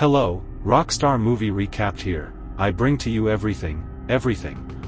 Hello, Rockstar Movie Recapped here. I bring to you Everything,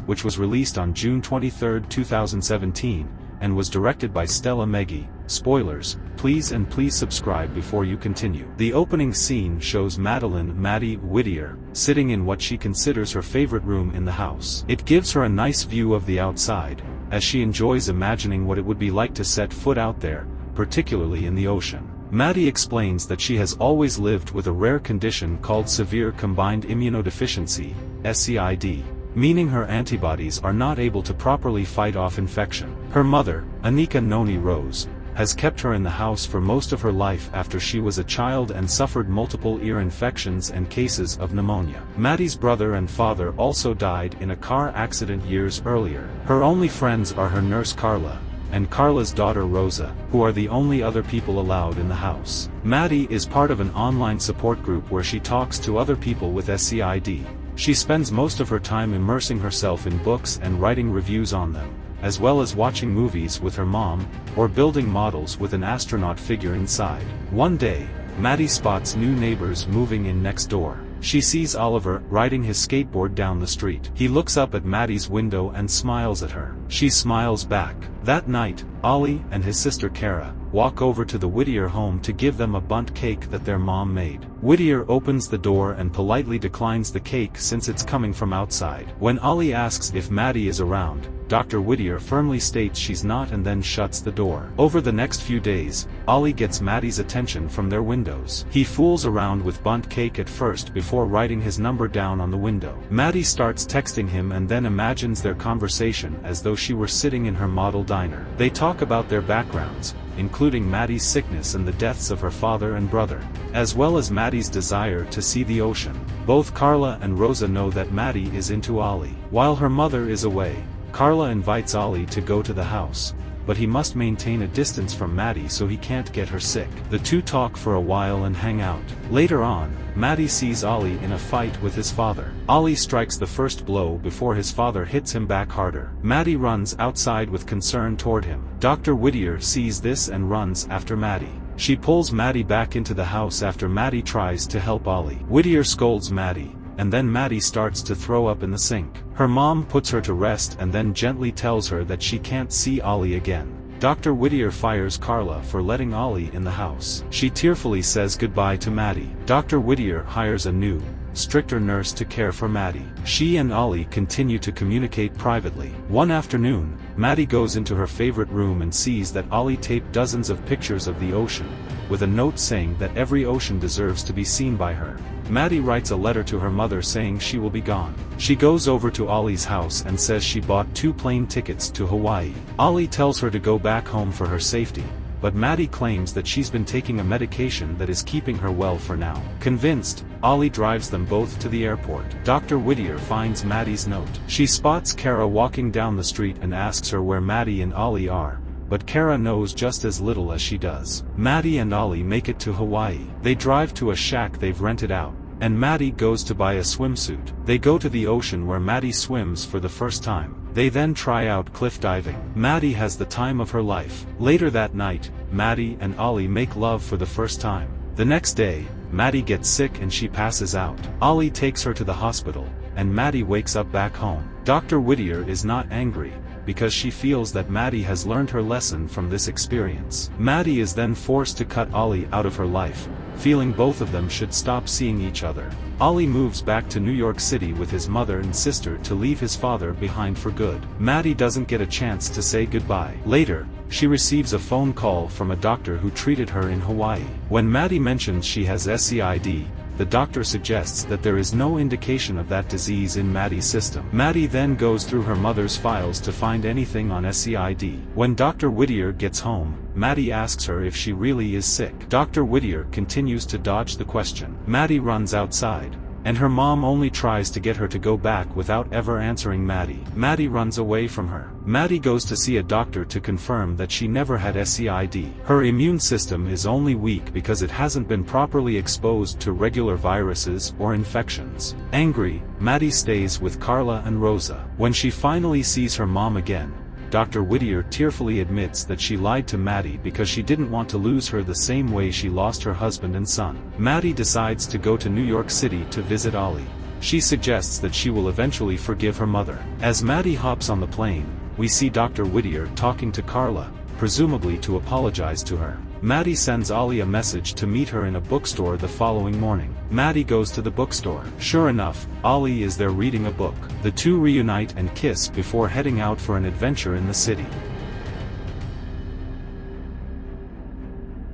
which was released on June 23, 2017, and was directed by Stella Meggy. Spoilers, please subscribe before you continue. The opening scene shows Maddie Whittier, sitting in what she considers her favorite room in the house. It gives her a nice view of the outside, as she enjoys imagining what it would be like to set foot out there, particularly in the ocean. Maddie explains that she has always lived with a rare condition called severe combined immunodeficiency, SCID, meaning her antibodies are not able to properly fight off infection. Her mother, Anika Noni Rose, has kept her in the house for most of her life after she was a child and suffered multiple ear infections and cases of pneumonia. Maddie's brother and father also died in a car accident years earlier. Her only friends are her nurse Carla, and Carla's daughter Rosa, who are the only other people allowed in the house. Maddie is part of an online support group where she talks to other people with SCID. She spends most of her time immersing herself in books and writing reviews on them, as well as watching movies with her mom, or building models with an astronaut figure inside. One day, Maddie spots new neighbors moving in next door. She sees Oliver riding his skateboard down the street. He looks up at Maddie's window and smiles at her. She smiles back. That night, Ollie and his sister Kara walk over to the Whittier home to give them a bundt cake that their mom made. Whittier opens the door and politely declines the cake since it's coming from outside. When Ollie asks if Maddie is around, Dr. Whittier firmly states she's not and then shuts the door. Over the next few days, Ollie gets Maddie's attention from their windows. He fools around with bundt cake at first before writing his number down on the window. Maddie starts texting him and then imagines their conversation as though she were sitting in her model diner. They talk about their backgrounds, including Maddie's sickness and the deaths of her father and brother, as well as Maddie's desire to see the ocean. Both Carla and Rosa know that Maddie is into Ollie. While her mother is away, Carla invites Ollie to go to the house, but he must maintain a distance from Maddie so he can't get her sick. The two talk for a while and hang out. Later on, Maddie sees Ollie in a fight with his father. Ollie strikes the first blow before his father hits him back harder. Maddie runs outside with concern toward him. Dr. Whittier sees this and runs after Maddie. She pulls Maddie back into the house after Maddie tries to help Ollie. Whittier scolds Maddie, and then Maddie starts to throw up in the sink. Her mom puts her to rest and then gently tells her that she can't see Ollie again. Dr. Whittier fires Carla for letting Ollie in the house. She tearfully says goodbye to Maddie. Dr. Whittier hires a new, stricter nurse to care for Maddie. She and Ollie continue to communicate privately. One afternoon, Maddie goes into her favorite room and sees that Ollie taped dozens of pictures of the ocean, with a note saying that every ocean deserves to be seen by her. Maddie writes a letter to her mother saying she will be gone. She goes over to Ollie's house and says she bought 2 plane tickets to Hawaii. Ollie tells her to go back home for her safety, but Maddie claims that she's been taking a medication that is keeping her well for now. Convinced, Ollie drives them both to the airport. Dr. Whittier finds Maddie's note. She spots Kara walking down the street and asks her where Maddie and Ollie are, but Kara knows just as little as she does. Maddie and Ollie make it to Hawaii. They drive to a shack they've rented out, and Maddie goes to buy a swimsuit. They go to the ocean where Maddie swims for the first time. They then try out cliff diving. Maddie has the time of her life. Later that night, Maddie and Ollie make love for the first time. The next day, Maddie gets sick and she passes out. Ollie takes her to the hospital, and Maddie wakes up back home. Dr. Whittier is not angry, because she feels that Maddie has learned her lesson from this experience. Maddie is then forced to cut Ollie out of her life, feeling both of them should stop seeing each other. Ollie moves back to New York City with his mother and sister to leave his father behind for good. Maddie doesn't get a chance to say goodbye. Later, she receives a phone call from a doctor who treated her in Hawaii. When Maddie mentions she has SCID, the doctor suggests that there is no indication of that disease in Maddie's system. Maddie then goes through her mother's files to find anything on SCID. When Dr. Whittier gets home, Maddie asks her if she really is sick. Dr. Whittier continues to dodge the question. Maddie runs outside, and her mom only tries to get her to go back without ever answering Maddie. Maddie runs away from her. Maddie goes to see a doctor to confirm that she never had SCID. Her immune system is only weak because it hasn't been properly exposed to regular viruses or infections. Angry, Maddie stays with Carla and Rosa. When she finally sees her mom again, Dr. Whittier tearfully admits that she lied to Maddie because she didn't want to lose her the same way she lost her husband and son. Maddie decides to go to New York City to visit Ollie. She suggests that she will eventually forgive her mother. As Maddie hops on the plane, we see Dr. Whittier talking to Carla, presumably to apologize to her. Maddie sends Ollie a message to meet her in a bookstore the following morning. Maddie goes to the bookstore. Sure enough, Ollie is there reading a book. The two reunite and kiss before heading out for an adventure in the city.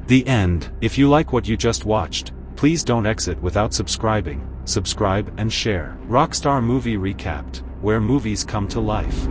The end. If you like what you just watched, please don't exit without subscribing. Subscribe and share. Rockstar Movie Recapped, where movies come to life.